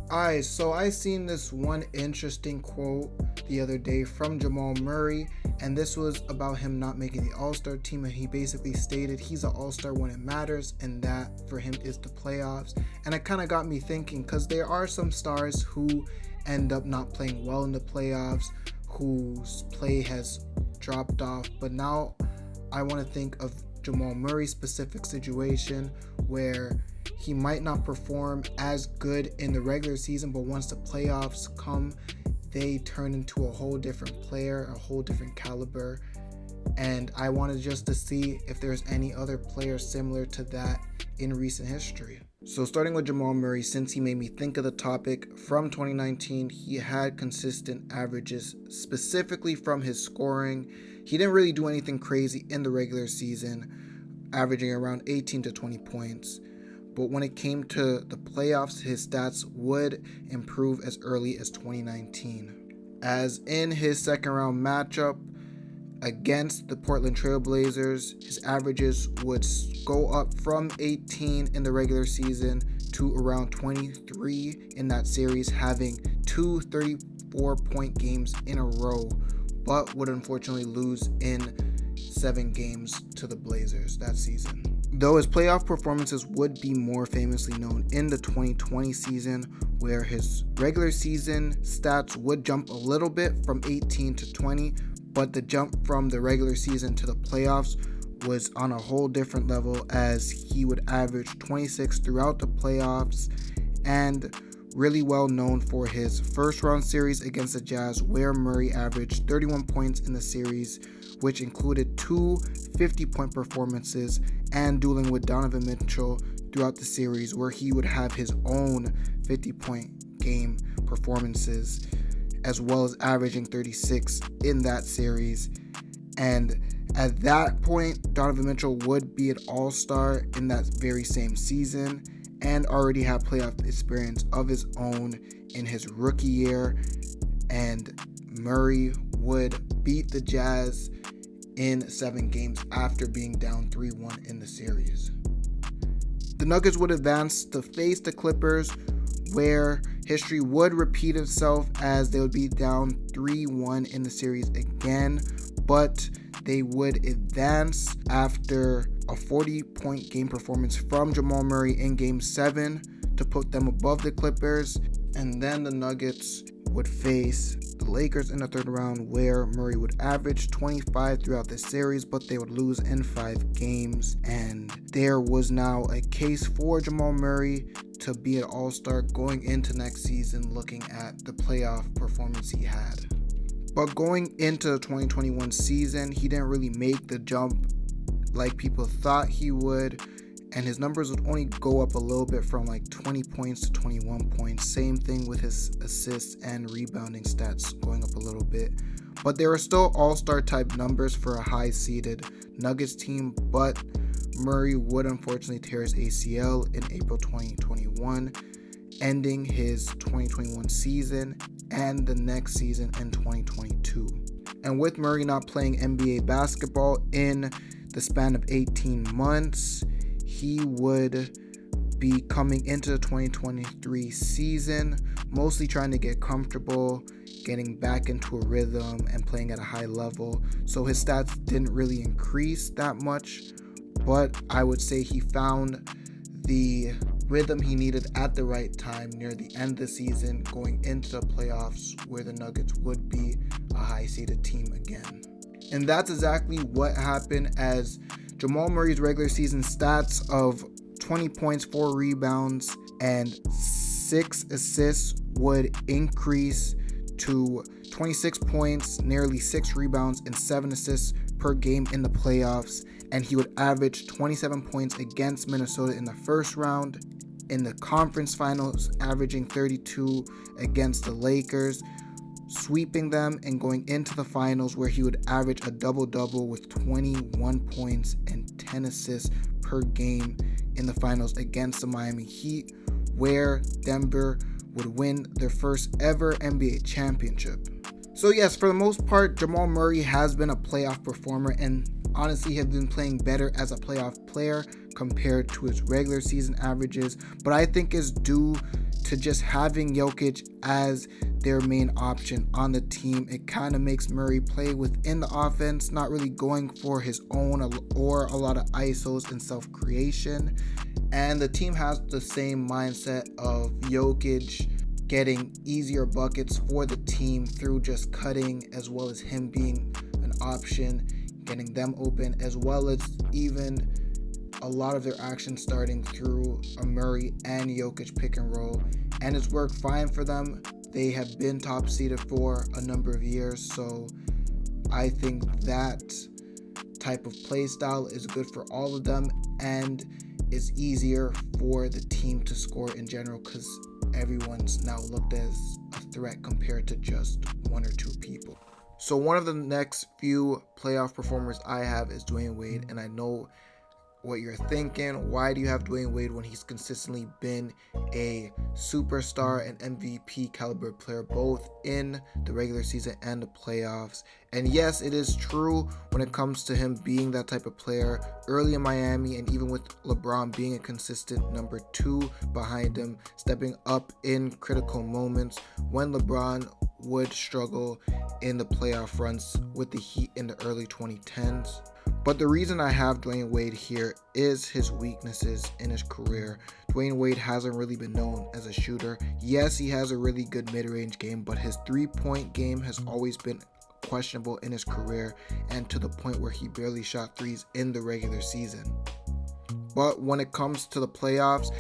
Alright, so I seen this one interesting quote the other day from Jamal Murray, and this was about him not making the All-Star team, and he basically stated he's an All-Star when it matters, and that for him is the playoffs. And it kind of got me thinking, because there are some stars who end up not playing well in the playoffs, whose play has dropped off, but now I want to think of Jamal Murray's specific situation where he might not perform as good in the regular season, but once the playoffs come, they turn into a whole different player, a whole different caliber. And I wanted just to see if there's any other players similar to that in recent history. So starting with Jamal Murray, since he made me think of the topic, from 2019, he had consistent averages, specifically from his scoring. He didn't really do anything crazy in the regular season, averaging around 18 to 20 points. But when it came to the playoffs, his stats would improve as early as 2019. As in his second round matchup against the Portland Trail Blazers, his averages would go up from 18 in the regular season to around 23 in that series, having two 34-point games in a row, but would unfortunately lose in 7 games to the Blazers that season. Though his playoff performances would be more famously known in the 2020 season, where his regular season stats would jump a little bit from 18 to 20, but the jump from the regular season to the playoffs was on a whole different level, as he would average 26 throughout the playoffs, and really well known for his first round series against the Jazz, where Murray averaged 31 points in the series, which included 2 50-point performances and dueling with Donovan Mitchell throughout the series, where he would have his own 50-point game performances, as well as averaging 36 in that series. And at that point, Donovan Mitchell would be an all-star in that very same season and already have playoff experience of his own in his rookie year. And Murray would beat the Jazz in 7 games after being down 3-1 in the series. The Nuggets would advance to face the Clippers, where history would repeat itself as they would be down 3-1 in the series again, but they would advance after a 40-point game performance from Jamal Murray in Game 7 to put them above the Clippers. And then the Nuggets would face the Lakers in the third round, where Murray would average 25 throughout the series, but they would lose in 5 games. And there was now a case for Jamal Murray to be an all-star going into next season, looking at the playoff performance he had. But going into the 2021 season, he didn't really make the jump like people thought he would, and his numbers would only go up a little bit from like 20 points to 21 points. Same thing with his assists and rebounding stats going up a little bit. But there are still all-star type numbers for a high-seeded Nuggets team, but Murray would unfortunately tear his ACL in April 2021, ending his 2021 season and the next season in 2022. And with Murray not playing NBA basketball in the span of 18 months, he would be coming into the 2023 season mostly trying to get comfortable, getting back into a rhythm and playing at a high level. So his stats didn't really increase that much, but I would say he found the rhythm he needed at the right time near the end of the season, going into the playoffs, where the Nuggets would be a high-seeded team again. And that's exactly what happened, as Jamal Murray's regular season stats of 20 points, 4 rebounds, and 6 assists would increase to 26 points, nearly 6 rebounds, and 7 assists per game in the playoffs. And he would average 27 points against Minnesota in the first round, in the conference finals averaging 32 against the Lakers, sweeping them, and going into the finals where he would average a double-double with 21 points and 10 assists per game in the finals against the Miami Heat, where Denver would win their first ever NBA championship. So yes, for the most part, Jamal Murray has been a playoff performer, and honestly have been playing better as a playoff player compared to his regular season averages, but I think it's due to just having Jokic as their main option on the team. It kind of makes Murray play within the offense, not really going for his own or a lot of ISOs and self-creation. And the team has the same mindset of Jokic getting easier buckets for the team through just cutting, as well as him being an option, getting them open, as well as even a lot of their action starting through a Murray and Jokic pick and roll. And it's worked fine for them. They have been top seeded for a number of years, so I think that type of play style is good for all of them, and it's easier for the team to score in general because everyone's now looked as a threat compared to just one or two people. So one of the next few playoff performers I have is Dwyane Wade, and I know what you're thinking. Why do you have Dwyane Wade when he's consistently been a superstar and MVP caliber player both in the regular season and the playoffs? And yes, it is true when it comes to him being that type of player early in Miami, and even with LeBron being a consistent number 2 behind him, stepping up in critical moments when LeBron would struggle in the playoff runs with the Heat in the early 2010s. But the reason I have Dwyane Wade here is his weaknesses in his career. Dwyane Wade hasn't really been known as a shooter. Yes, he has a really good mid-range game, but his three-point game has always been questionable in his career, and to the point where he barely shot threes in the regular season. But when it comes to the playoffs,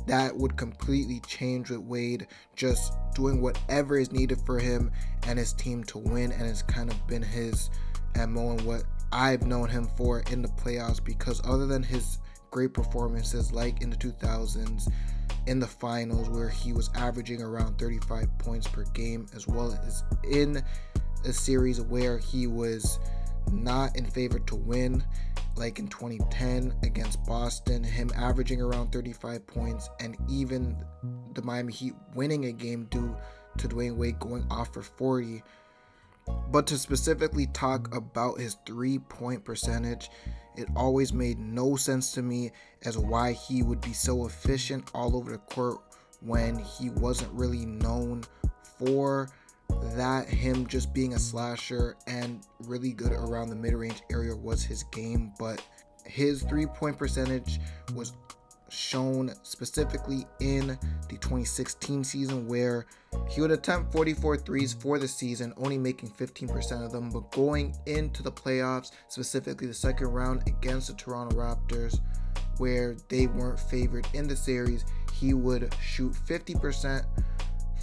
that would completely change with Wade just doing whatever is needed for him and his team to win, and it's kind of been his MO and what I've known him for in the playoffs, because other than his great performances like in the 2000s in the finals where he was averaging around 35 points per game, as well as in a series where he was not in favor to win, like in 2010 against Boston, him averaging around 35 points, and even the Miami Heat winning a game due to Dwyane Wade going off for 40. But to specifically talk about his three-point percentage, it always made no sense to me as why he would be so efficient all over the court when he wasn't really known for that. Him just being a slasher and really good around the mid-range area was his game, but his three-point percentage was shown specifically in the 2016 season, where he would attempt 44 threes for the season, only making 15% of them. But going into the playoffs, specifically the second round against the Toronto Raptors, where they weren't favored in the series, he would shoot 50%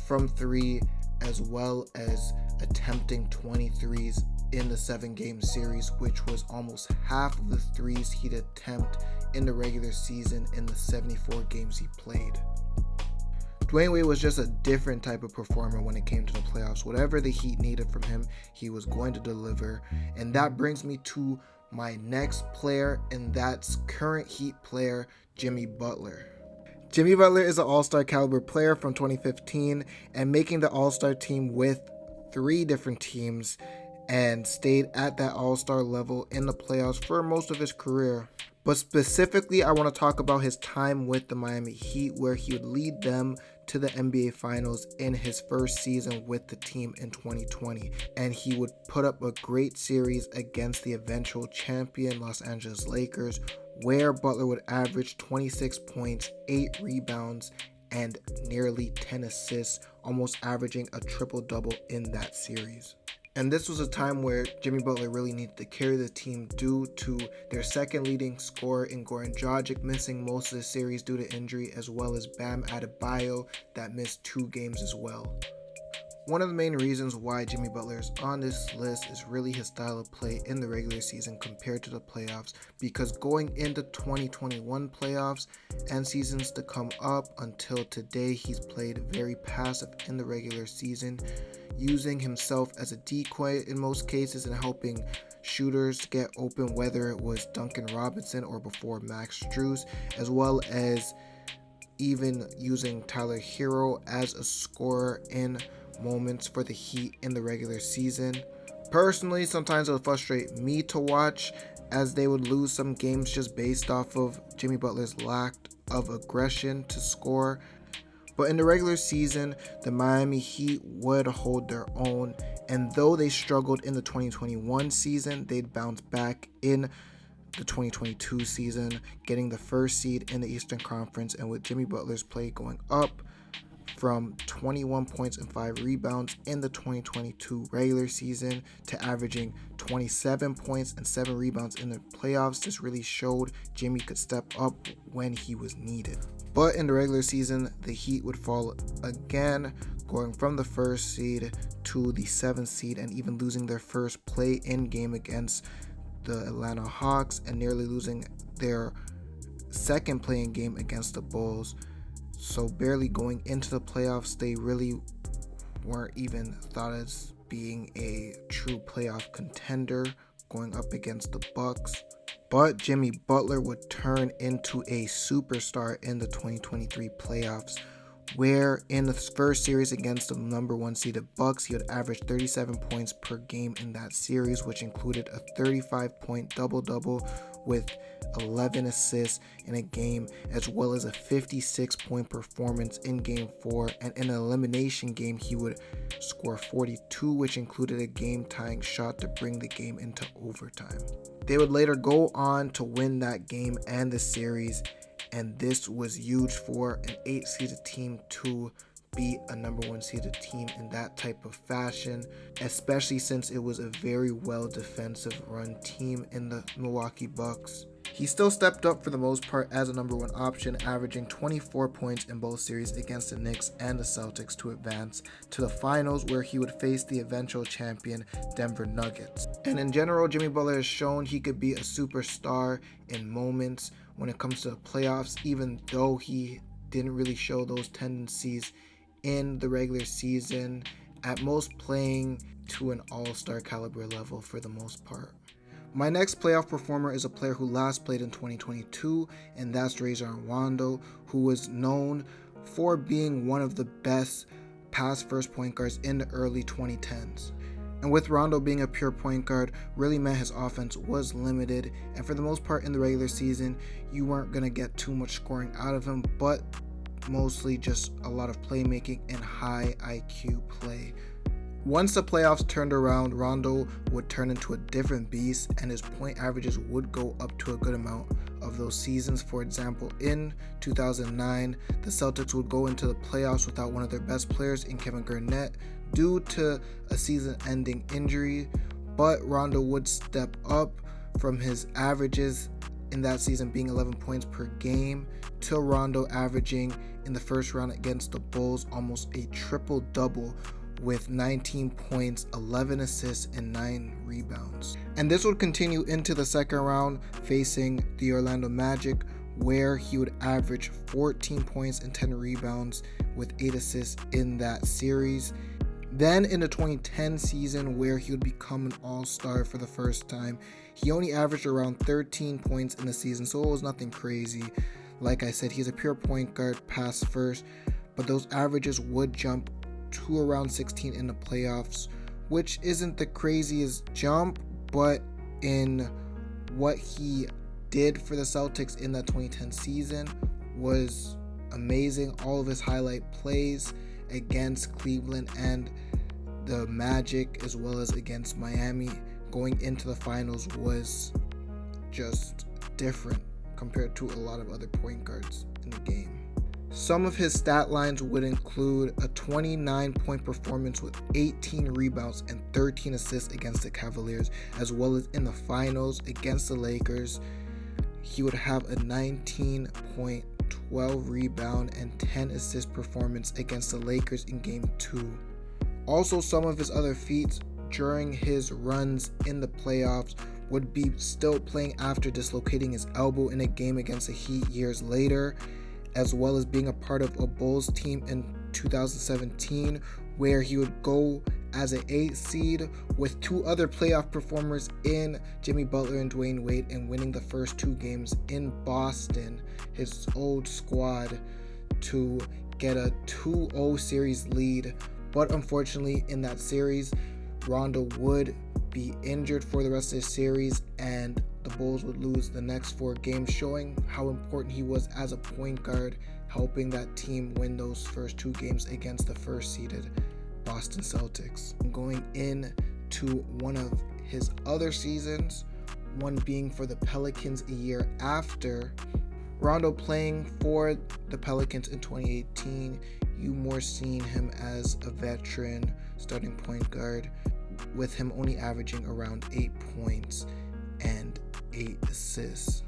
from three, as well as attempting 23s in the 7-game series, which was almost half of the threes he'd attempt in the regular season in the 74 games he played. Dwyane Wade was just a different type of performer when it came to the playoffs. Whatever the Heat needed from him, he was going to deliver. And that brings me to my next player, and that's current Heat player Jimmy Butler. Jimmy Butler is an all-star caliber player from 2015 and making the all-star team with 3 different teams, and stayed at that all-star level in the playoffs for most of his career. But specifically, I want to talk about his time with the Miami Heat, where he would lead them to the NBA Finals in his first season with the team in 2020. And he would put up a great series against the eventual champion Los Angeles Lakers, where Butler would average 26 points, 8 rebounds, and nearly 10 assists, almost averaging a triple-double in that series. And this was a time where Jimmy Butler really needed to carry the team due to their second leading scorer in Goran Dragic missing most of the series due to injury, as well as Bam Adebayo that missed 2 games as well. One of the main reasons why Jimmy Butler is on this list is really his style of play in the regular season compared to the playoffs, because going into 2021 playoffs and seasons to come up until today, he's played very passive in the regular season, using himself as a decoy in most cases and helping shooters get open, whether it was Duncan Robinson or before Max Strus, as well as even using Tyler Hero as a scorer in moments for the Heat in the regular season. Personally, sometimes it'll frustrate me to watch as they would lose some games just based off of Jimmy Butler's lack of aggression to score. But in the regular season, the Miami Heat would hold their own, and though they struggled in the 2021 season, they'd bounce back in the 2022 season, getting the first seed in the Eastern Conference, and with Jimmy Butler's play going up from 21 points and 5 rebounds in the 2022 regular season to averaging 27 points and 7 rebounds in the playoffs. This really showed Jimmy could step up when he was needed. But in the regular season, the Heat would fall again, going from the first seed to the 7th seed and even losing their first play-in game against the Atlanta Hawks and nearly losing their second play-in game against the Bulls. So barely going into the playoffs, they really weren't even thought as being a true playoff contender going up against the Bucks. But Jimmy Butler would turn into a superstar in the 2023 playoffs, where in the first series against the number 1 seeded Bucks, he would average 37 points per game in that series, which included a 35-point double-double with 11 assists in a game, as well as a 56-point performance in Game 4. And in an elimination game, he would score 42, which included a game-tying shot to bring the game into overtime. They would later go on to win that game and the series, and this was huge for an 8-seeded team to beat a number 1 seeded team in that type of fashion, especially since it was a very well defensive run team in the Milwaukee Bucks. He still stepped up for the most part as a number 1 option, averaging 24 points in both series against the Knicks and the Celtics to advance to the finals, where he would face the eventual champion Denver Nuggets. And in general, Jimmy Butler has shown he could be a superstar in moments when it comes to the playoffs, even though he didn't really show those tendencies in the regular season, at most playing to an all-star caliber level for the most part. My next playoff performer is a player who last played in 2022, and that's Rajon Rondo, who was known for being one of the best pass-first point guards in the early 2010s. And with Rondo being a pure point guard, really meant his offense was limited, and for the most part in the regular season, you weren't going to get too much scoring out of him, but mostly just a lot of playmaking and high IQ play. Once the playoffs turned around, Rondo would turn into a different beast, and his point averages would go up to a good amount of those seasons. For example, in 2009, the Celtics would go into the playoffs without one of their best players in Kevin Garnett due to a season-ending injury, but Rondo would step up from his averages in that season being 11 points per game to Rondo averaging in the first round against the Bulls almost a triple-double with 19 points, 11 assists, and 9 rebounds. And this would continue into the second round facing the Orlando Magic, where he would average 14 points and 10 rebounds with 8 assists in that series. Then in the 2010 season, where he would become an all-star for the first time, he only averaged around 13 points in the season, so it was nothing crazy. Like I said, he's a pure point guard, pass first, but those averages would jump to around 16 in the playoffs, which isn't the craziest jump, but in what he did for the Celtics in that 2010 season was amazing. All of his highlight plays against Cleveland and the Magic, as well as against Miami going into the finals, was just different compared to a lot of other point guards in the game. Some of his stat lines would include a 29-point performance with 18 rebounds and 13 assists against the Cavaliers, as well as in the finals against the Lakers. He would have a 19-point, 12 rebound, and 10 assist performance against the Lakers in Game 2. Also, some of his other feats during his runs in the playoffs would be still playing after dislocating his elbow in a game against the Heat years later, as well as being a part of a Bulls team in 2017, where he would go as an 8th seed with 2 other playoff performers in Jimmy Butler and Dwyane Wade, and winning the first 2 games in Boston, his old squad, to get a 2-0 series lead. But unfortunately, in that series, Rondo would be injured for the rest of the series, and the Bulls would lose the next 4 games, showing how important he was as a point guard, helping that team win those first 2 games against the first-seeded Boston Celtics. Going into one of his other seasons, one being for the Pelicans a year after, Rondo playing for the Pelicans in 2018, you more seen him as a veteran starting point guard, with him only averaging around 8 points and 8 assists.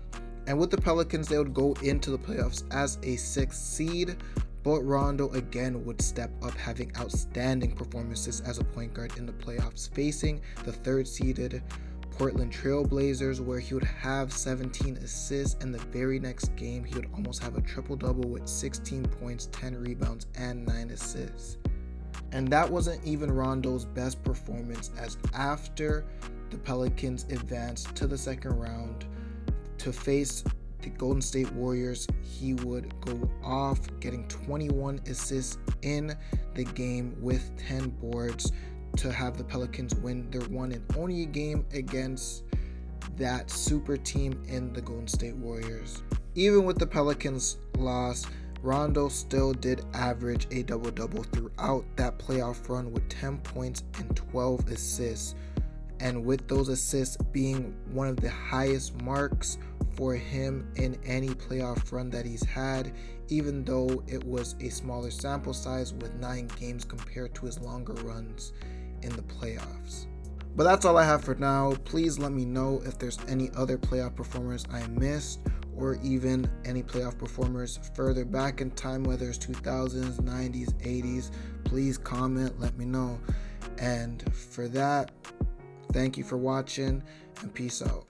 And with the Pelicans, they would go into the playoffs as a 6th seed, but Rondo again would step up, having outstanding performances as a point guard in the playoffs, facing the 3rd-seeded Portland Trail Blazers, where he would have 17 assists, and the very next game he would almost have a triple-double with 16 points, 10 rebounds, and 9 assists. And that wasn't even Rondo's best performance, as after the Pelicans advanced to the second round to face the Golden State Warriors, he would go off, getting 21 assists in the game with 10 boards to have the Pelicans win their one and only game against that super team in the Golden State Warriors. Even with the Pelicans' loss, Rondo still did average a double-double throughout that playoff run with 10 points and 12 assists, and with those assists being one of the highest marks for him in any playoff run that he's had, even though it was a smaller sample size with 9 games compared to his longer runs in the playoffs. But that's all I have for now. Please let me know if there's any other playoff performers I missed, or even any playoff performers further back in time, whether it's 2000s, 90s, 80s. Please comment, let me know. And for that, thank you for watching, and peace out.